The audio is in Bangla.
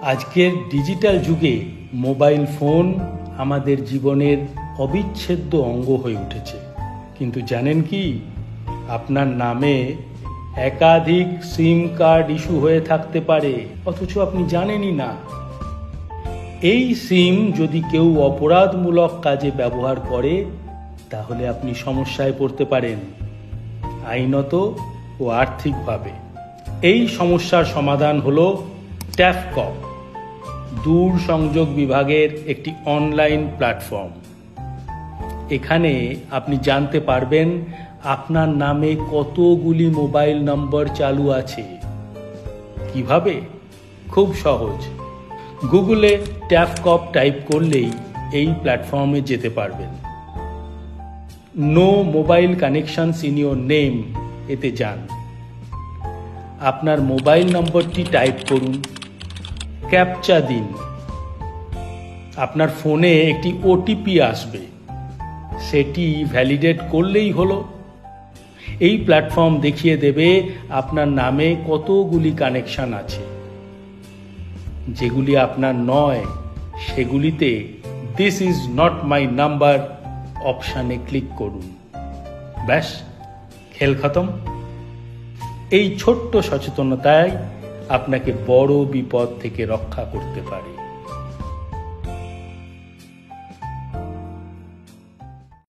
আজকের ডিজিটাল যুগে মোবাইল ফোন আমাদের জীবনের অবিচ্ছেদ্য অঙ্গ হয়ে উঠেছে। কিন্তু জানেন কি, আপনার নামে একাধিক সিম কার্ড ইস্যু হয়ে থাকতে পারে, অথচ আপনি জানেনই না। এই সিম যদি কেউ অপরাধমূলক কাজে ব্যবহার করে, তাহলে আপনি সমস্যায় পড়তে পারেন, আইনত ও আর্থিকভাবে। এই সমস্যার সমাধান হলো ট্যাফকপ, দূর সংযোগ বিভাগের একটি অনলাইন প্ল্যাটফর্ম। এখানে আপনি জানতে পারবেন আপনার নামে কতগুলি মোবাইল নম্বর চালু আছে। কিভাবে? খুব সহজ। গুগলে ট্যাফকপ টাইপ করলেই এই প্ল্যাটফর্মে যেতে পারবেন। No mobile connections in your name এতে যান। আপনার মোবাইল নম্বরটি টাইপ করুন, ক্যাপচা দিন। আপনার ফোনে একটি ওটিপি আসবে, সেটি ভ্যালিডেট করলেই হলো। এই প্ল্যাটফর্ম দেখিয়ে দেবে আপনার নামে কতগুলি কানেকশন আছে। যেগুলি আপনার নয়, সেগুলিতে this is not my number অপশানে ক্লিক করুন। ব্যাস, খেল খতম। এই ছোট্ট সচেতনতায় আপনাকে বড় বিপদ থেকে রক্ষা করতে পারে।